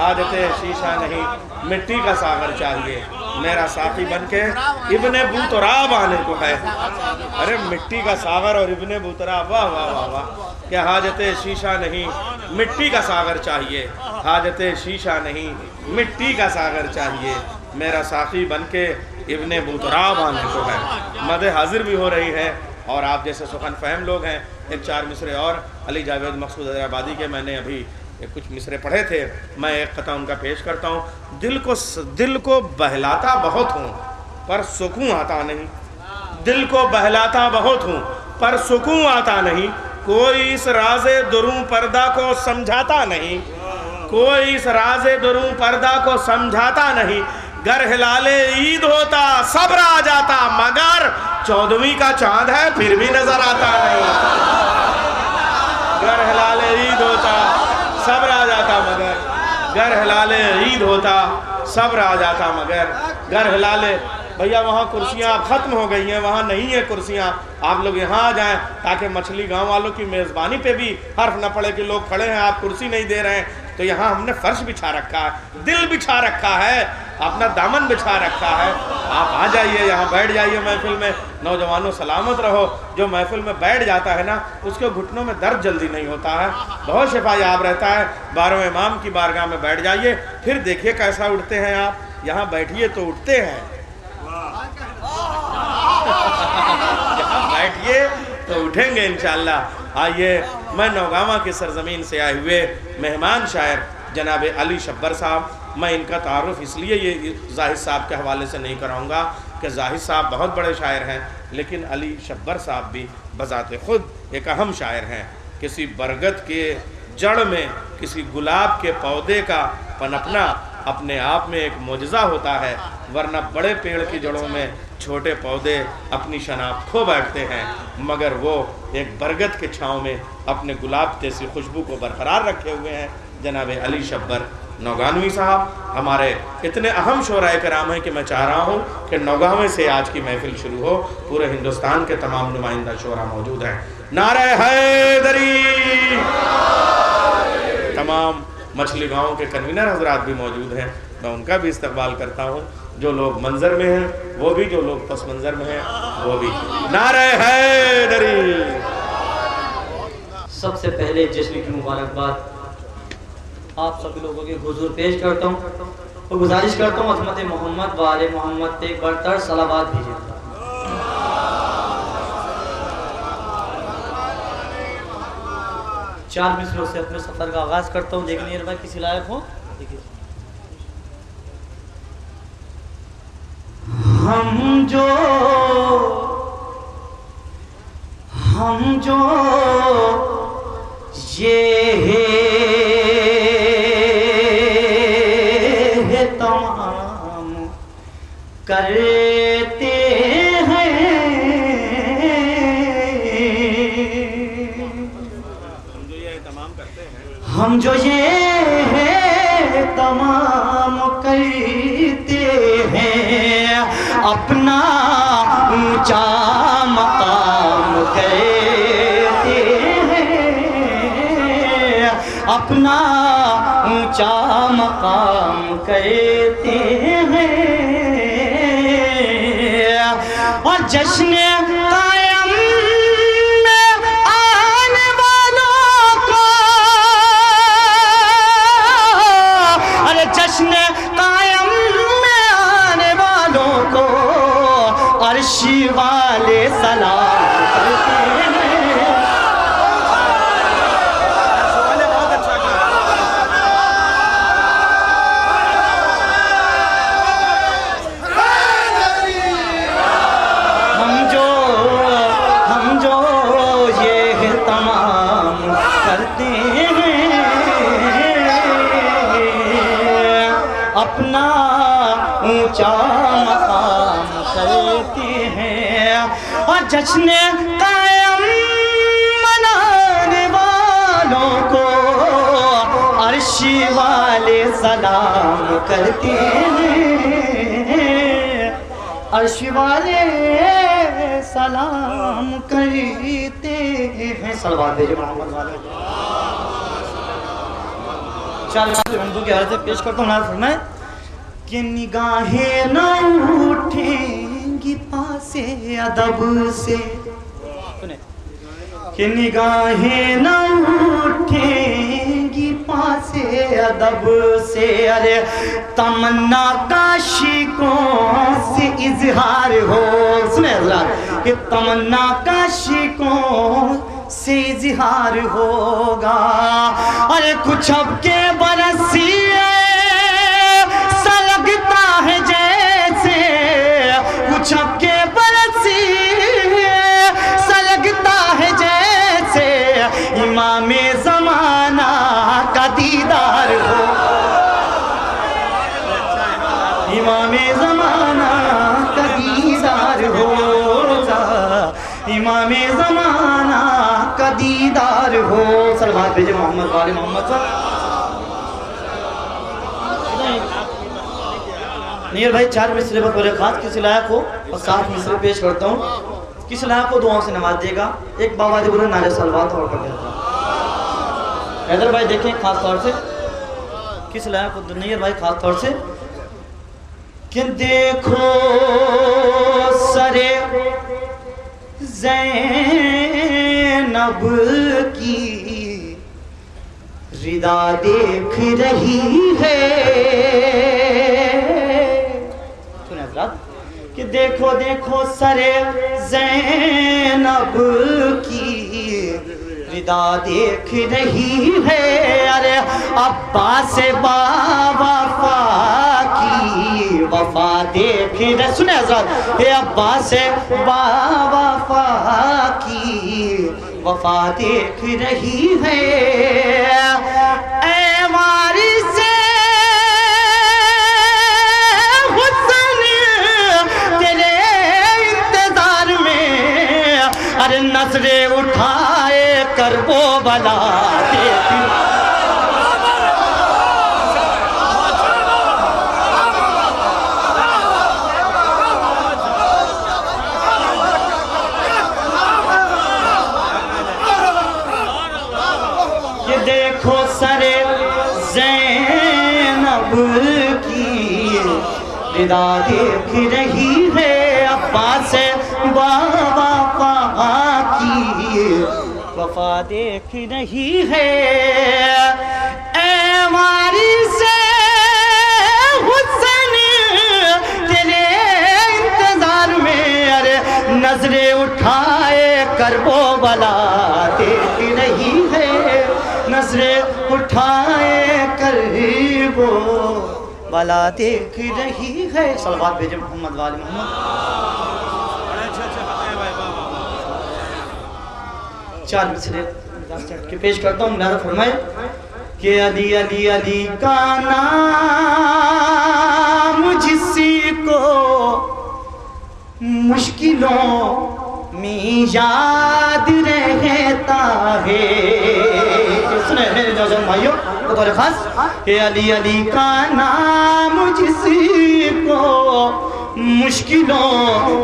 حاجت شیشہ نہیں مٹی کا ساغر چاہیے، میرا ساقی بن کے ابن بوتراب آنے کو ہے۔ ارے مٹی کا ساغر اور ابن بوتراب، واہ واہ واہ واہ، کہ حاجت شیشہ نہیں مٹی کا ساغر چاہیے، حاجت شیشہ نہیں مٹی کا ساغر چاہیے، میرا ساقی بن کے ابن بوتراب آنے کو ہے۔ مدح حاضر بھی ہو رہی ہے، اور آپ جیسے سخن فہم لوگ ہیں، ایک 4 مصرے اور علی جاوید مقصود حیدرآبادی کے میں نے ابھی کچھ مصرے پڑھے تھے، میں ایک قطعہ ان کا پیش کرتا ہوں۔ دل کو بہلاتا بہت ہوں پر سکون آتا نہیں، دل کو بہلاتا بہت ہوں پر سکون آتا نہیں، کوئی اس راز دروں پردہ کو سمجھاتا نہیں، کوئی اس راز دروں پردہ کو سمجھاتا نہیں، گر ہلال عید ہوتا صبر آ جاتا، مگر 14ویں کا چاند ہے پھر بھی نظر آتا نہیں۔ گر ہلال عید ہوتا صبر آ جاتا مگر، گر ہلال عید ہوتا صبر آ جاتا مگر، گر ہلال بھیا وہاں کرسیاں اب ختم ہو گئی ہیں، وہاں نہیں ہیں کرسیاں، آپ لوگ یہاں آ جائیں تاکہ مچھلی گاؤں والوں کی میزبانی پہ بھی حرف نہ پڑے کہ لوگ کھڑے ہیں آپ کرسی نہیں دے رہے ہیں۔ تو یہاں ہم نے فرش بچھا رکھا ہے، دل بچھا رکھا ہے، اپنا دامن بچھا رکھا ہے، آپ آ جائیے یہاں بیٹھ جائیے محفل میں۔ نوجوانوں سلامت رہو، جو محفل میں بیٹھ جاتا ہے نا اس کے گھٹنوں میں درد جلدی نہیں ہوتا ہے، بہت شفا یاب رہتا ہے۔ 12ویں امام کی بارگاہ میں بیٹھ جائیے، پھر دیکھیے کیسا اٹھتے ہیں آپ، یہاں بیٹھیے تو اٹھتے ہیں، یہاں بیٹھیے تو اٹھیں گے انشاءاللہ۔ آئیے، میں نوگاواں کی سرزمین سے آئے ہوئے مہمان شاعر جناب علی شبر صاحب، میں ان کا تعارف اس لیے یہ زاہد صاحب کے حوالے سے نہیں کراؤں گا کہ زاہد صاحب بہت بڑے شاعر ہیں، لیکن علی شبر صاحب بھی بذات خود ایک اہم شاعر ہیں۔ کسی برگد کے جڑ میں کسی گلاب کے پودے کا پنپنا اپنے آپ میں ایک معجزہ ہوتا ہے، ورنہ بڑے پیڑ کی جڑوں میں چھوٹے پودے اپنی شناخت کھو بیٹھتے ہیں، مگر وہ ایک برگد کے چھاؤں میں اپنے گلاب جیسی خوشبو کو برقرار رکھے ہوئے ہیں۔ جناب علی شبر نوگانوی صاحب ہمارے اتنے اہم شعراء کرام ہیں کہ میں چاہ رہا ہوں کہ نوگاویں سے آج کی محفل شروع ہو، پورے ہندوستان کے تمام نمائندہ شعراء موجود ہیں۔ نعرہ حیدری! تمام مچھلی گاؤں کے کنوینر حضرات بھی موجود ہیں، میں ان کا بھی استقبال کرتا ہوں، جو لوگ منظر میں ہیں وہ بھی، جو لوگ پس منظر میں ہیں وہ بھی۔ نعرہ حیدری! سب سے پہلے جشن کی مبارکباد آپ سب لوگوں کے حضور پیش کرتا ہوں اور گزارش کرتا ہوں عظمت محمد و آل محمد پہ ایک برتر صلوات بھیجیں۔ 4 مصروں سے اپنے سفر کا آغاز کرتا ہوں، دیکھنے یہ بھائی کسی لائق ہو۔ ہم جو یہ تمام کرتے ہیں، ہم جو یہ تمام کرتے ہیں، اپنا اونچا مقام کرتے ہیں، اپنا اونچا مقام کرتے ہیں، اور جشن قائم میں آنے والوں کو، ارے جشن قائم میں آنے والوں کو عرش والے سلام کرتے ہیں۔ ہم جو یہ تمام کرتے ہیں، اپنا اونچا مقام کرتے ہیں، اور جشن قائم منانے والوں کو عرش والے سلام کرتے ہیں، عرش والے سلام کرتے ہیں۔ صلوات بھیجو محمد والے۔ چار اردو کی حالت پیش کرتا ہوں. نعت فرمائے کہ نگاہیں نہ اٹھیں گی پاسے ادب سے, کہ نگاہیں نہ اٹھیں گی پاسے ادب سے, ارے تمنا کاشکوں سے اظہار ہو. سنیں حضرات کہ تمنا کاشکوں سے اظہار ہوگا, ارے کچھ اب کے برسیے سا لگتا ہے جیسے, کچھ اب کے برسیے سا لگتا ہے جیسے امام زمانہ کا دیدار ہو, امام زمانہ کا دیدار ہوگا, امام زمانہ کا دیدار ہو. صلوات بھیجے محمد والے محمد صلی. نیر بھائی 4 مصرے پر بڑے خاص کسی لائق ہو اور 7 مصرے پیش کرتا ہوں, کسی لائق کو دعاؤں سے نواز دے گا. ایک بابا جی بولے نعرہ صلوات اور کر دیتا ہوں. حیدر بھائی دیکھیں خاص طور سے کس لائق کو, نیر بھائی خاص طور سے کہ دیکھو سرے زینب کی ردا دیکھ رہی ہے, سنیں حضرات کہ دیکھو دیکھو سرے زینب کی ردا دیکھ رہی ہے, ارے عباس با وفا کی وفا دیکھ رہی. سنیں حضرات اے عباس با وفا کی وفا دیکھ رہی ہے, اے وارث حسن تیرے انتظار میں, ارے نظریں اٹھائے کر وہ بلا دیکھ. دیکھو سرے زینب کی ردا دیکھ رہی ہے, عباس با وفا کی وفا دیکھ رہی ہے, اے وارث حسن تیرے انتظار میں, ارے نظریں اٹھائے کر وہ بلا دیکھ رہی ہے, نظریں اٹھائے کر وہ بلا دیکھ رہی ہے. صلوات بھیجے محمد والے محمد. 4 مصرے پیش کرتا ہوں. نعرہ فرمائے کہ علی علی علی کا نام جس کو مشکلوں میں یاد رہتا ہے. سنیں میرے نوجوان بھائیوں بطور خاص کہ علی علی کا نام جس کو مشکلوں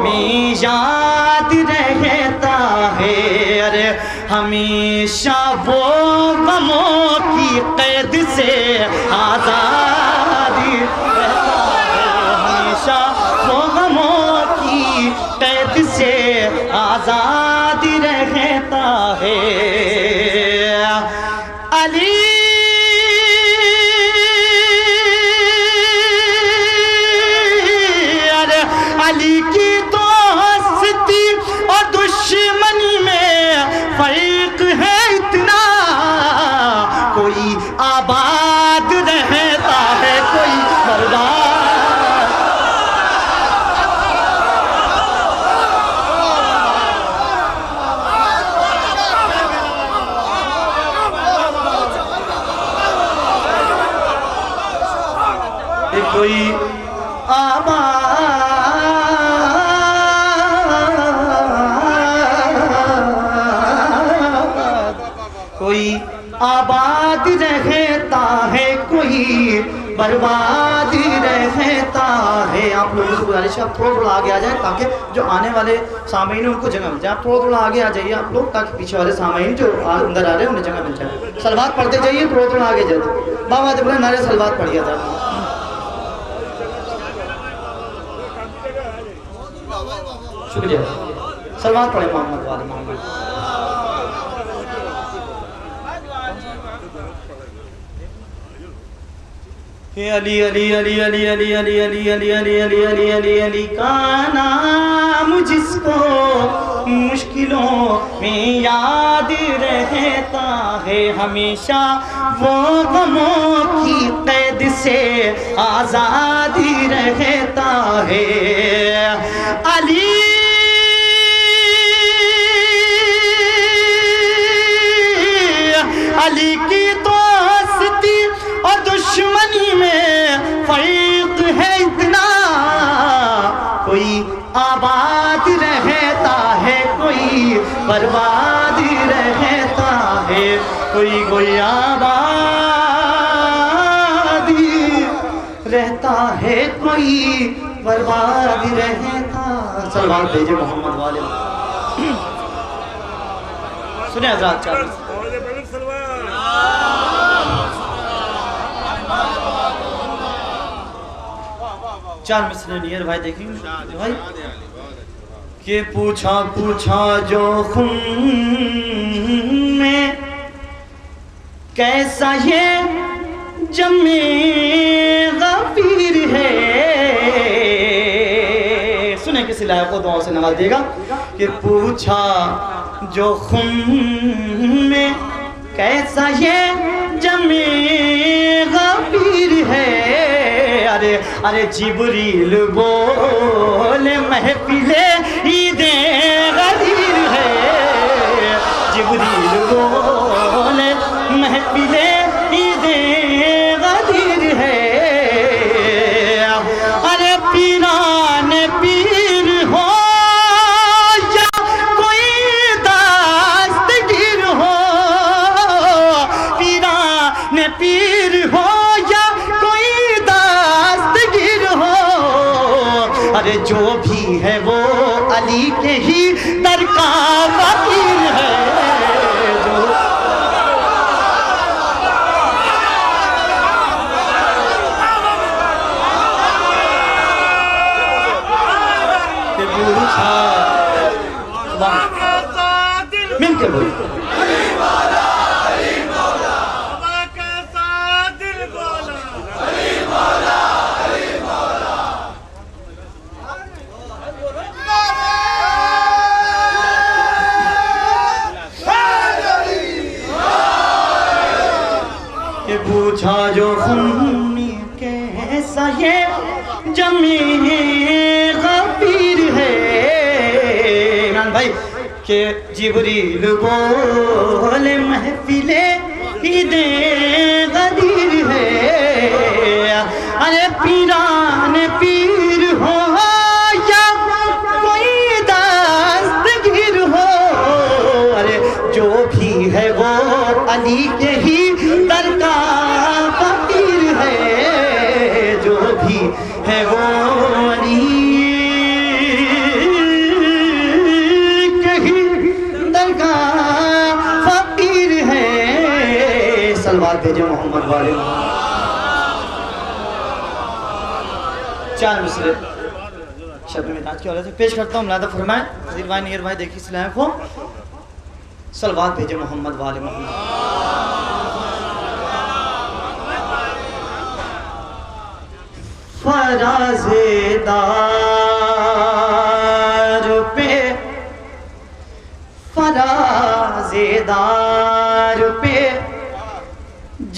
میں یاد رہتا ہے, ارے ہمیشہ وہ غموں کی قید سے آزاد رہتا ہے, ہمیشہ وہ غموں کی قید سے آزاد رہتا ہے. علی علی کی دوستی اور دشمنی میں فرق ہے اتنا, کوئی آباد رہتا ہے کوئی برباد. کوئی آباد کوئی آباد رہتا ہے کوئی برباد رہتا ہے. آپ لوگوں سے گزارش ہے آپ تھوڑا آگے آ جائیں تاکہ جو آنے والے سامعین ان کو جگہ مل جائے. آپ تھوڑا آگے آ جائیے آپ لوگ تاکہ پیچھے والے سامعین جو اندر آ رہے ہیں انہیں جگہ مل جائے. صلوات پڑھتے جائیے, تھوڑا آگے جائیے. بابا جب نعرے صلوات پڑھیا تھا. شکریہ. صلوات پڑھیں محمد والے محمد. علی علی علی علی علی علی علی علی علی علی علی علی علی کا نام جس کو مشکلوں میں یاد رہتا ہے ہمیشہ وہ غموں کی قید سے آزاد رہتا ہے. علی علی کی دوستی اور دشمنی میں فرق ہے اتنا, کوئی آباد رہتا ہے کوئی برباد رہتا ہے, کوئی آباد رہتا ہے کوئی برباد رہتا. صلوات بھیجے محمد والے. سنیں حضرات چار مصرے نیر بھائی دیکھیں بھائی کہ پوچھا جو خون میں کیسا یہ جم غفیر ہے. سنیں کسی لائق کو دعاؤں سے نواز دے گا کہ پوچھا جو خون میں کیسا یہ جم غفیر ہے. ارے جبریل بول محفل عید غدیر ہے. جبریل بول محفل عید غدیر ہے. ارے پیران پیر ہو یا کوئی دستگیر ہو, پیران پیر ہو جو بھی ہے وہ علی کے ہی در کا فقیر ہے. مل کے بول پوچھا جو خون میں کیسا یہ جم غفیر ہے. عمران بھائی کہ جبریل بول محفل عید غدیر ہے. ارے پیران پیر ہو یا کوئی دستگیر ہو, ارے جو بھی ہے وہ علی کے ہی در کا فقیر ہے. جو بھی ہے وہ علی کے ہی در کا فقیر ہے. صلوات بھیجے محمد والے. چار مصرے شب معراج کی حوالے سے پیش کرتا ہوں. ملادہ فرمائیں حضیر بھائی نیر بھائی دیکھیں اسلام کو. صلوات بھیجے محمد والے محمد. فرازدار پہ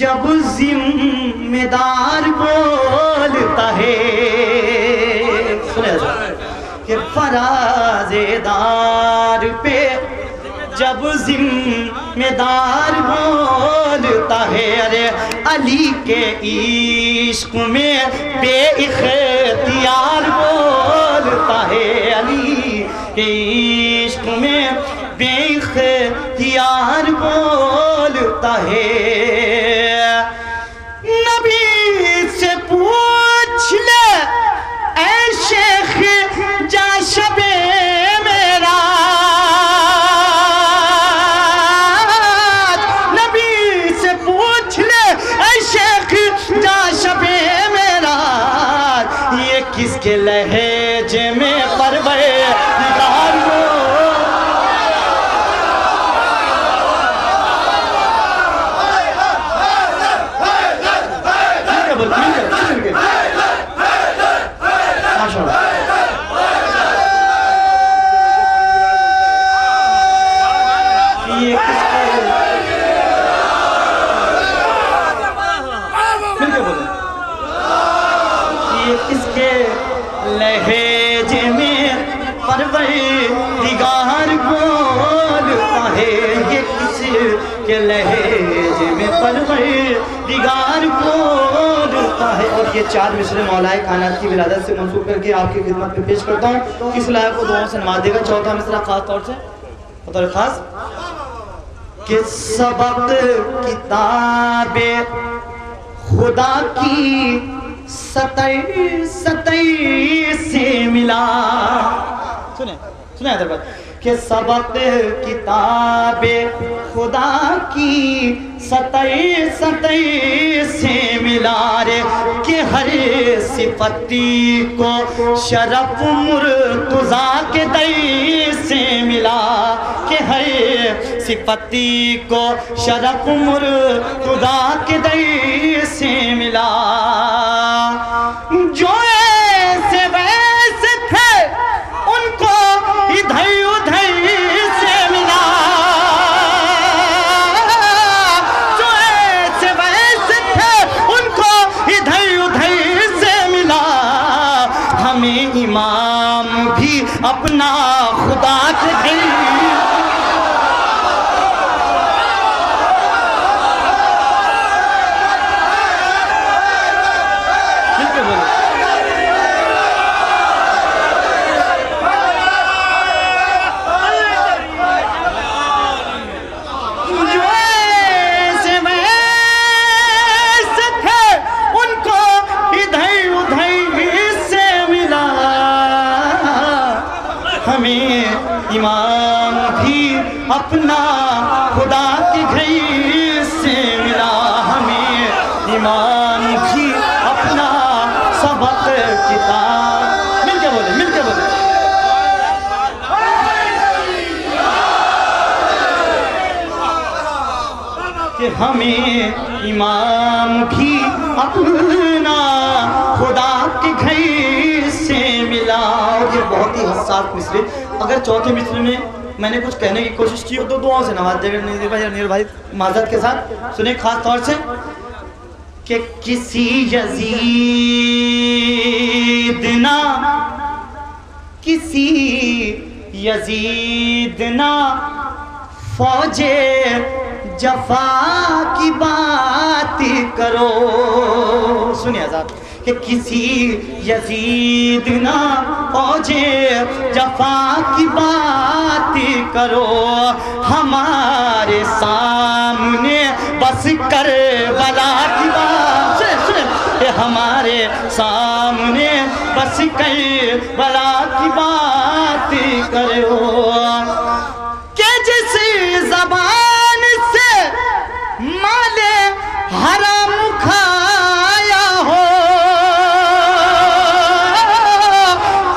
جب ذمہ دار بولتا ہے. کہ فرازدار پہ جب ذمہ دار بولتا ہے. ارے علی کے عشق میں بے اختیار بولتا ہے. علی کے عشق میں بے اختیار بولتا ہے. نبی سے پوچھ لے اے شیخ کس کے لہجے میں پروردگار کو لہجے میں پروردگار بولتا ہے، یہ کس کے لہجے میں پروردگار بولتا ہے۔ اور یہ 4 مصرے مولا کائنات کی ولادت سے منسوب کر کے آپ کی خدمت میں پیش کرتا ہوں۔ کس لائق کو دعاؤں سے نواز دے گا؟ چوتھا مصرع خاص طور سے بطور خاص کہ سبق کتاب خدا کی سطح سے ملا، سنیں ادھر بات، کہ سبق کتاب خدا کی سطح سے ملا رے، کہ ہر صفتی کو شرف مرتضیٰ کے دئی سے ملا، کہ ہر صفتی کو شرف مرتضیٰ کے دئی سے ملا۔ جو ایسے ویسے تھے ان کو ادھر ادھر سے ملا، جو ایسے ویسے تھے ان کو ادھر ادھر سے ملا۔ ہمیں امام بھی اپنا خدا کے دل امام بھی اپنا خدا کے گھر سے ملا، ہمیں امام بھی اپنا سبق کتاب، مل کے بولے مل کے بولے، کہ ہمیں امام بھی اپنا خدا کے گھر سے ملا۔ اور یہ بہت ہی حساس مصرے، اگر چوتھے مصرے میں میں نے کچھ کہنے کی کوشش کی ہو تو دعاؤں سے نواز دے گا نیر بھائی معذرت کے ساتھ۔ سنیں خاص طور سے کہ کسی یزید نہ فوج جفا کی بات کرو، سنیں آزاد، کہ کسی یزید نہ فوج جفا کی بات کرو، ہمارے سامنے بس کربلا کی بات، کہ ہمارے سامنے بس کربلا کی بات کرو، کہ جس زبان سے مال حرام کھایا ہو،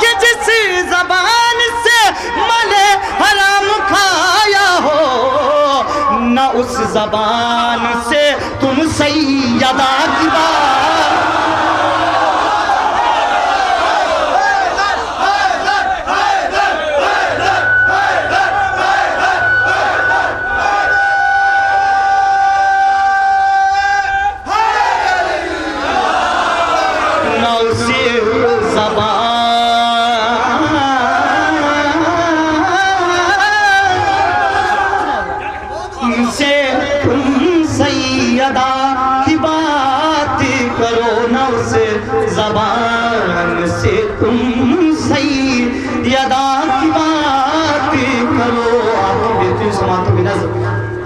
کہ جس زبان سے مال حرام کھایا ہو، نہ اس زبان سے تم سیدہ کی بات، زبان سے تم سیدہ کی بات کرو۔ آپ کی بہترین سماعت و بنظم،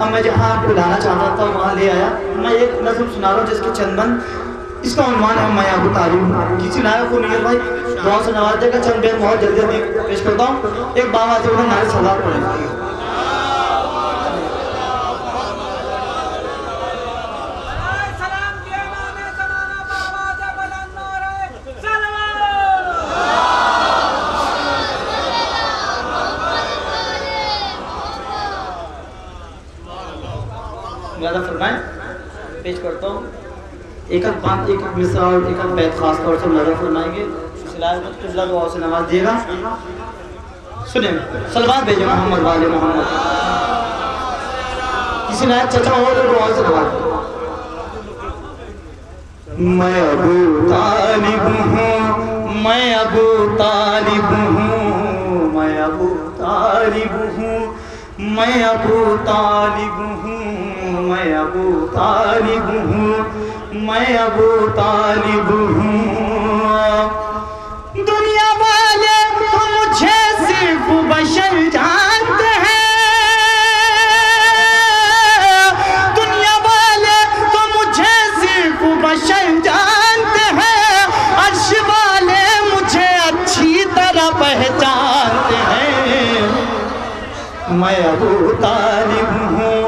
اب میں جہاں آپ کو لانا چاہتا تھا وہاں لے آیا۔ میں ایک نظم سنا رہا ہوں جس کے چند بند، اس کا عنوان ہے میں ابو طالب۔ کسی لائق کو نیر بھائی دعا سے نواز دے گا، چند بید بہت جلدی جلدی پیش کرتا ہوں۔ ایک بابا سے انہیں نعرہ سلوات پڑھیں گے۔ پیش کرتا ہوں. ایک مصرع اور ایک بیت خاص طور سے نظر فرمائیں گے. سلائے کو قبلہ دعا سے نواز دیے گا. سنیں صلوات بھیجیں محمد والے محمد. کسی نے چچا ہو تو دعا سے نواز دیں. میں ابو طالب ہوں، میں ابو طالب ہوں، میں ابو طالب ہوں، میں ابو طالب ہوں، میں ابو طالب ہوں، میں ابو طالب ہوں. دنیا والے تو مجھے صرف بشر جانتے ہیں، دنیا والے تو مجھے صرف بشر جانتے ہیں، عرش والے مجھے اچھی طرح پہچانتے ہیں. میں ابو طالب ہوں،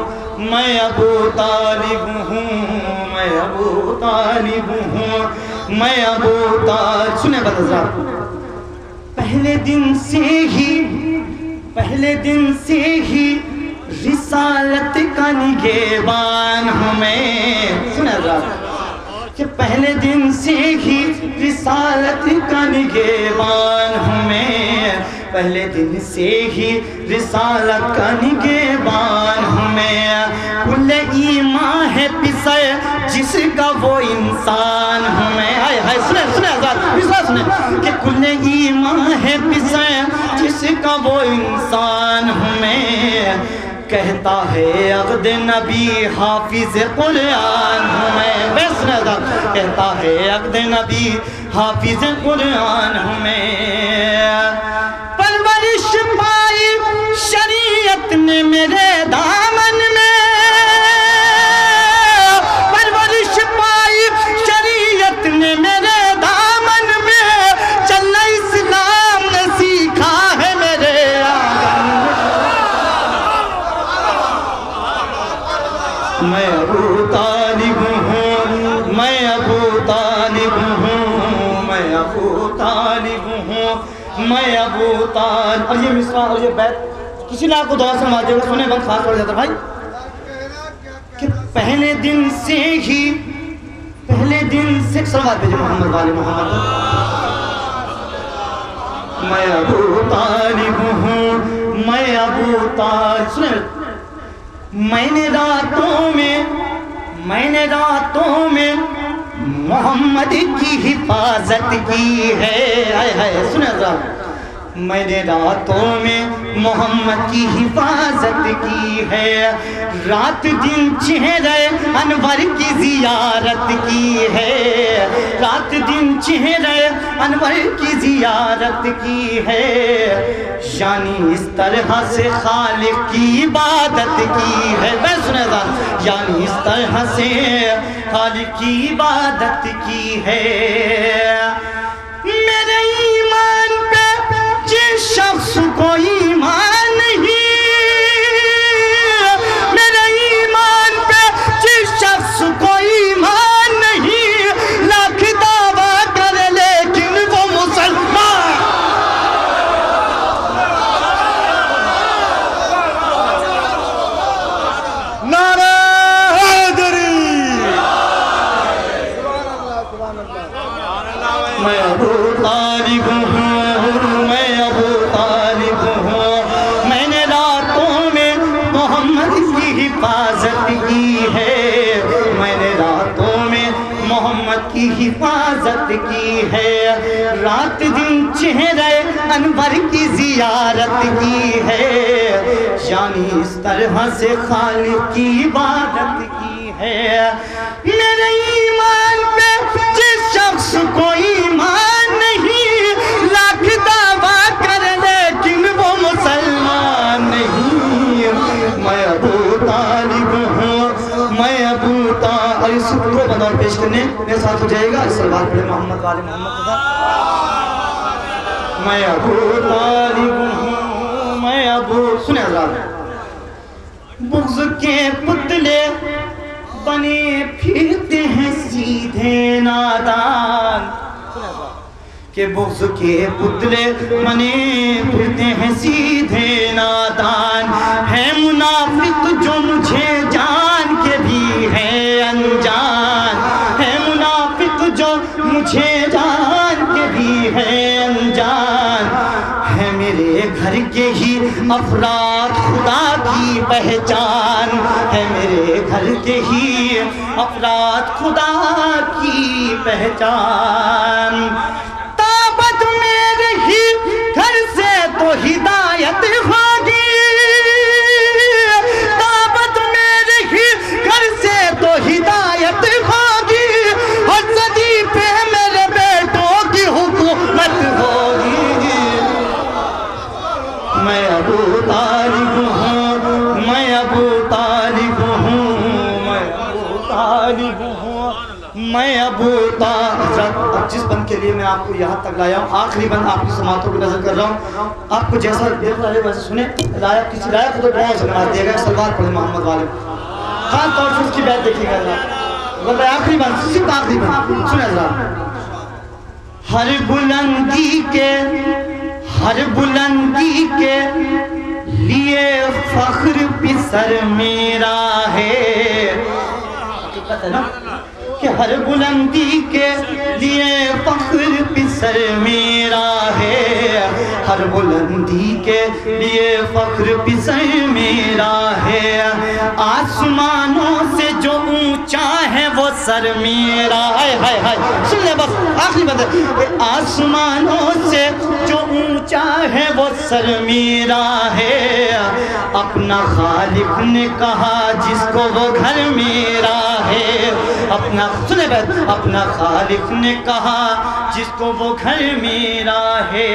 میں ابو طالب ہوں، میں ابو طالب ہوں، میں ابو طالب. سنیں بتا پہلے دن سے ہی رسالت کا نگہبان ہوں میں. سنیں کہ پہلے دن سے ہی رسالت کا نگہبان ہوں میں، پہلے دن سے ہی رسالت کا نگہبان ہوں میں. کل ایمان ہے پسے جس کا وہ انسان ہوں میں. سنیں آزاد سنیں کہ کل ایمان ہے پسے جس کا وہ انسان ہوں میں. کہتا ہے عقد نبی حافظ قرآن ہوں میں. بس نظر کہتا ہے عقد نبی حافظ قرآن ہوں میں. پرورش پائی شریعت نے میرے دامن میں، پرورش پائی شریعت نے میرے دامن میں، چلنا اسلام نے سیکھا ہے میرے آنگن میں. میں ابو طالب ہوں، میں ابو طالب ہوں، میں ابو طالب ہوں، میں ابو طالب. اور یہ مصرع اور یہ بیت کسی نے آپ کو دعا سے نوازے گا. سنیں بند خاص پڑ جاتا بھائی کہ پہلے دن سے صلوات بھیجیں محمد والے محمد. میں ابو طالب ہوں، میں ابو طالب. سنیں میں نے راتوں میں محمد کی حفاظت کی ہے. سنیں ذرا میں نے راتوں میں محمد کی حفاظت کی ہے، رات دن چہرے انور کی زیارت کی ہے، رات دن چہرے انور کی زیارت کی ہے. یعنی اس طرح سے خالق کی عبادت کی ہے. بس سنیں ذرا یعنی اس طرح سے خالق کی عبادت کی ہے. میرے ایمان پہ جس شخص کو ایمان نہیں، میرے ایمان پہ جس شخص کو ایمان نہیں، لاکھ دعویٰ کرے لیکن وہ مسلمان. نعرہ حیدری. میں ابو طالب ہوں، میں ابو طالب ہوں، میں نے راتوں میں محمد کی حفاظت کی ہے، میں نے راتوں میں محمد کی حفاظت کی ہے، رات دن چہرے انور کی زیارت کی ہے. یعنی اس طرح سے خالق کی عبادت کی ہے. میرے ایمان پہ جس شخص کو ایمان نہیں، لاکھ دعویٰ کر لیکن وہ مسلمان نہیں. میں ابو طالب ہوں، میں ابو طالب. اور اس کو بندور پیش کرنے میرے ساتھ ہو جائے گا. اس صلوات پڑھے محمد والے محمد کے ساتھ. میں ابو طالب ہوں، میں ابو. سنیں حضرات بغض کے پتلے بنے پھرتے ہیں سیدھے نادان. کہ بغض کے پتلے بنے پھرتے ہیں سیدھے نادان. ہے منافق جو مجھے جان کے بھی ہے انجان. مجھے جان کے بھی ہے انجان ہے میرے گھر کے ہی افراد خدا کی پہچان ہے میرے گھر کے ہی افراد خدا کی پہچان تابت میرے ہی گھر سے تو ہدایت ہوگی تابت میرے ہی گھر سے تو ہدایت ہوگی ہر صدی پہ میرے بیٹوں کی حکومت ہوگی میں ابو طالب ہوں میں ابو طالب ہوں میں ابو طالب ہوں میں ابو طالب اب جس بند کے لیے میں آپ کو یہاں تک لایا ہوں آخری بند آپ کی سماعتوں کو نظر کر رہا ہوں آپ کو جیسا دیکھ رہا ہے ویسے سنیں لائق کسی لائق کو تو بہت سے نماز دے گا صلوات پڑھیں محمد والے خاص طور سے اس کی بیعت دیکھیے گا ذرا آخری بند صرف آخری بند سنیں ذرا ہر بلندی کے لیے فخر پسر میرا ہے حقیقت ہے نا کہ ہر بلندی کے لیے فخر پسر میرا ہے ہر بلندی کے لیے فخر پسر میرا ہے آسمانوں سے جو اونچا ہے وہ سر میرا ہے سن لے بس آخری بات ہے آسمانوں سے جو اونچا ہے وہ سر میرا ہے اپنا خالق نے کہا جس کو وہ گھر میرا ہے سنے بات اپنا خالق نے کہا جس کو وہ گھر میرا ہے